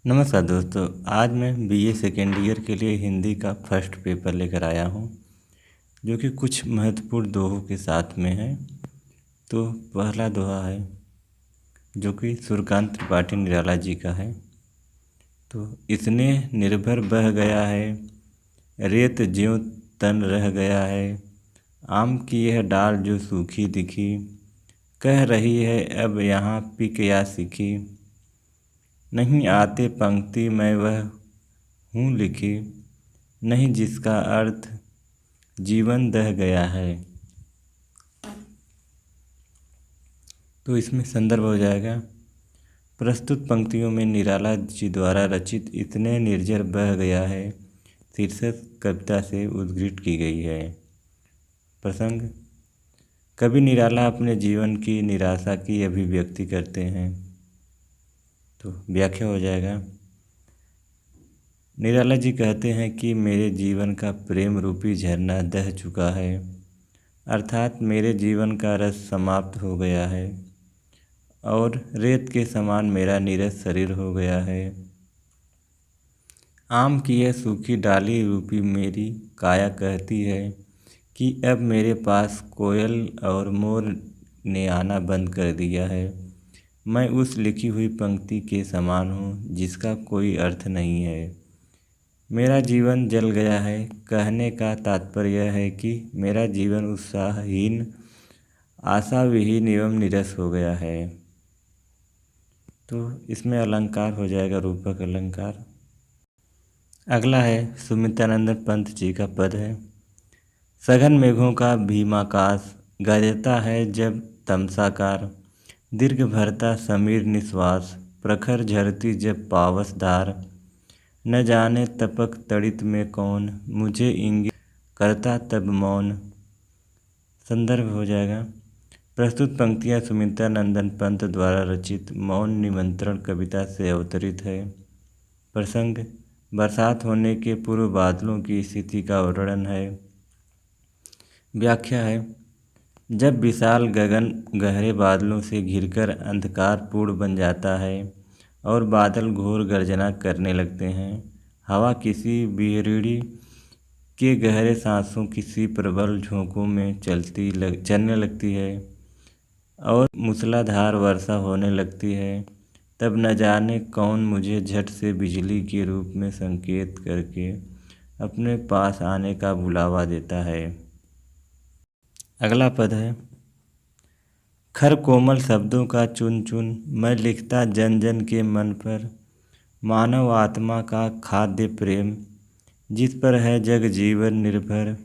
नमस्कार दोस्तों। आज मैं बीए सेकेंड ईयर के लिए हिंदी का फर्स्ट पेपर लेकर आया हूँ, जो कि कुछ महत्वपूर्ण दोहों के साथ में है। तो पहला दोहा है जो कि सूर्यकांत त्रिपाठी निराला जी का है। तो इसने निर्भर बह गया है, रेत ज्यों तन रह गया है। आम की यह डाल जो सूखी दिखी, कह रही है अब यहाँ पिक या सीखी। नहीं आते पंक्ति में वह हूँ लिखी, नहीं जिसका अर्थ जीवन दह गया है। तो इसमें संदर्भ हो जाएगा, प्रस्तुत पंक्तियों में निराला जी द्वारा रचित इतने निर्झर बह गया है शीर्षक कविता से उद्धृत की गई है। प्रसंग, कवि निराला अपने जीवन की निराशा की अभिव्यक्ति करते हैं। तो व्याख्या हो जाएगा, निराला जी कहते हैं कि मेरे जीवन का प्रेम रूपी झरना दह चुका है, अर्थात मेरे जीवन का रस समाप्त हो गया है और रेत के समान मेरा नीरस शरीर हो गया है। आम की यह सूखी डाली रूपी मेरी काया कहती है कि अब मेरे पास कोयल और मोर ने आना बंद कर दिया है। मैं उस लिखी हुई पंक्ति के समान हूँ जिसका कोई अर्थ नहीं है। मेरा जीवन जल गया है। कहने का तात्पर्य यह है कि मेरा जीवन उत्साहहीन, आशाविहीन एवं नीरस हो गया है। तो इसमें अलंकार हो जाएगा रूपक अलंकार। अगला है सुमित्रानंद पंत जी का पद है, सघन मेघों का भीमाकाश गरजता है जब तमसाकार। दीर्घ भरता समीर निश्वास, प्रखर झरती जब पावस धार। न जाने तपक तड़ित में कौन, मुझे इंगित करता तब मौन। संदर्भ हो जाएगा, प्रस्तुत पंक्तियाँ सुमित्रानंदन पंत द्वारा रचित मौन निमंत्रण कविता से अवतरित है। प्रसंग, बरसात होने के पूर्व बादलों की स्थिति का वर्णन है। व्याख्या है, जब विशाल गगन गहरे बादलों से घिरकर अंधकारपूर्ण बन जाता है और बादल घोर गर्जना करने लगते हैं, हवा किसी बिहरिड़ी के गहरे सांसों किसी प्रबल झोंकों में चलने लगती है और मूसलाधार वर्षा होने लगती है, तब न जाने कौन मुझे झट से बिजली के रूप में संकेत करके अपने पास आने का बुलावा देता है। अगला पद है, खर कोमल शब्दों का चुन चुन मैं लिखता जन जन के मन पर। मानव आत्मा का खाद्य प्रेम जिस पर है जग जीवन निर्भर।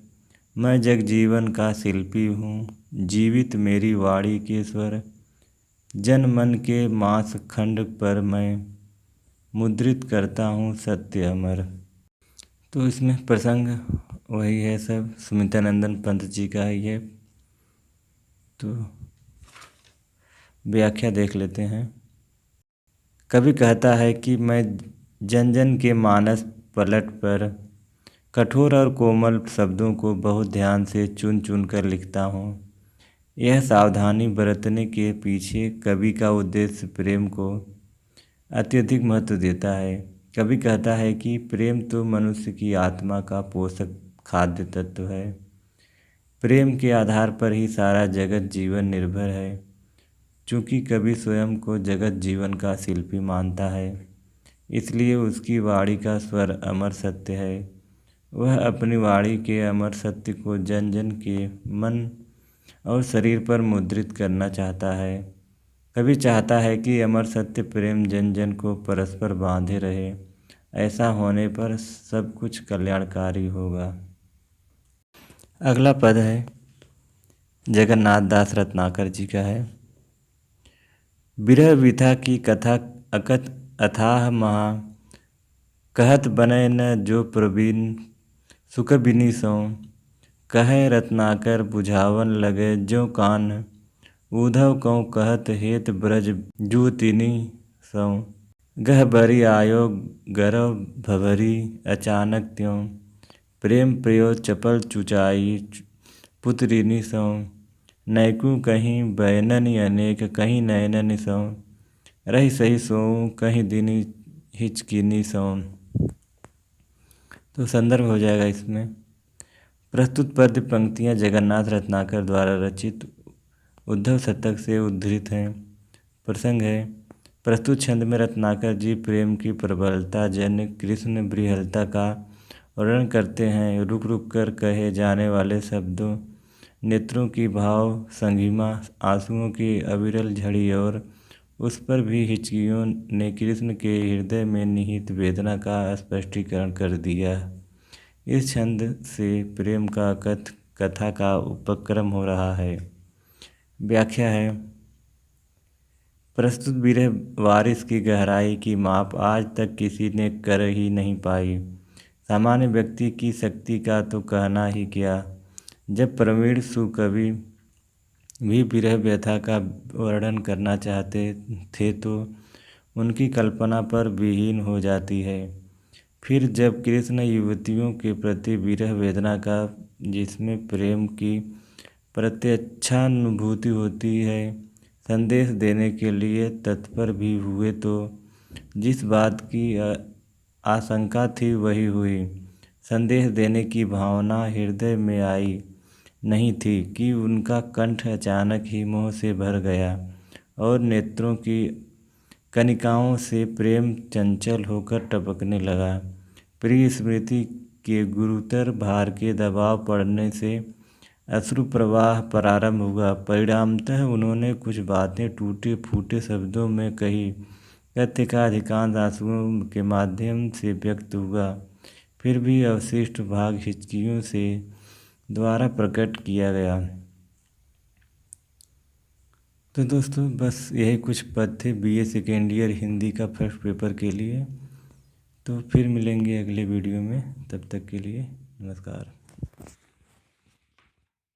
मैं जग जीवन का शिल्पी हूँ, जीवित मेरी वाणी के स्वर। जन मन के मांस खंड पर मैं मुद्रित करता हूँ सत्य अमर। तो इसमें प्रसंग वही है, सब सुमित्रानंदन पंत जी का ही है। तो व्याख्या देख लेते हैं। कवि कहता है कि मैं जन जन के मानस पलट पर कठोर और कोमल शब्दों को बहुत ध्यान से चुन चुन कर लिखता हूँ। यह सावधानी बरतने के पीछे कवि का उद्देश्य प्रेम को अत्यधिक महत्व देता है। कवि कहता है कि प्रेम तो मनुष्य की आत्मा का पोषक खाद्य तत्व है। प्रेम के आधार पर ही सारा जगत जीवन निर्भर है। चूँकि कवि स्वयं को जगत जीवन का शिल्पी मानता है, इसलिए उसकी वाणी का स्वर अमर सत्य है। वह अपनी वाणी के अमर सत्य को जन जन के मन और शरीर पर मुद्रित करना चाहता है। कवि चाहता है कि अमर सत्य प्रेम जन जन को परस्पर बांधे रहे। ऐसा होने पर सब कुछ कल्याणकारी होगा। अगला पद है जगन्नाथ दास रत्नाकर जी का है, विरह विथा की कथा अकथ अथाह महा। कहत बने न जो प्रवीण सुख बिनी सो। कहे रत्नाकर बुझावन लगे जो कान। उधव कौ कहत हेत ब्रज जू तिनी सौ। गह बरी आयो गरव भवरी अचानक त्यों। प्रेम प्रयो चपल चुचाई पुत्रिनी सौ। नैकु कहीं बैननि अनेक कहीं नयननि सौ। रही सही सोऊं कहीं दिनी हिचकिनी सौन। तो संदर्भ हो जाएगा इसमें। प्रस्तुत पद्य पंक्तियाँ जगन्नाथ रत्नाकर द्वारा रचित उद्धव शतक से उद्धृत हैं। प्रसंग है, प्रस्तुत छंद में रत्नाकर जी प्रेम की प्रबलता जन्य कृष्ण बृहलता का वर्णन करते हैं। रुक रुक कर कहे जाने वाले शब्दों, नेत्रों की भाव संगिमा, आंसुओं की अविरल झड़ी और उस पर भी हिचकियों ने कृष्ण के हृदय में निहित वेदना का स्पष्टीकरण कर दिया। इस छंद से प्रेम का कथा का उपक्रम हो रहा है। व्याख्या है, प्रस्तुत विरह वारिस की गहराई की माप आज तक किसी ने कर ही नहीं पाई। सामान्य व्यक्ति की शक्ति का तो कहना ही क्या। जब प्रवीण सुकवि भी विरह व्यथा का वर्णन करना चाहते थे तो उनकी कल्पना पर विहीन हो जाती है। फिर जब कृष्ण युवतियों के प्रति विरह वेदना का, जिसमें प्रेम की प्रत्यक्षानुभूति होती है, संदेश देने के लिए तत्पर भी हुए तो जिस बात की आशंका थी वही हुई। संदेश देने की भावना हृदय में आई नहीं थी कि उनका कंठ अचानक ही मोह से भर गया और नेत्रों की कनिकाओं से प्रेम चंचल होकर टपकने लगा। प्रिय स्मृति के गुरुतर भार के दबाव पड़ने से अश्रु प्रवाह प्रारंभ हुआ। परिणामतः उन्होंने कुछ बातें टूटे फूटे शब्दों में कही। गद्य का अधिकांश आंसुओं के माध्यम से व्यक्त हुआ, फिर भी अवशिष्ट भाग हिचकियों से द्वारा प्रकट किया गया। तो दोस्तों बस यही कुछ पद थे बीए सेकेंड ईयर हिंदी का फर्स्ट पेपर के लिए। तो फिर मिलेंगे अगले वीडियो में, तब तक के लिए नमस्कार।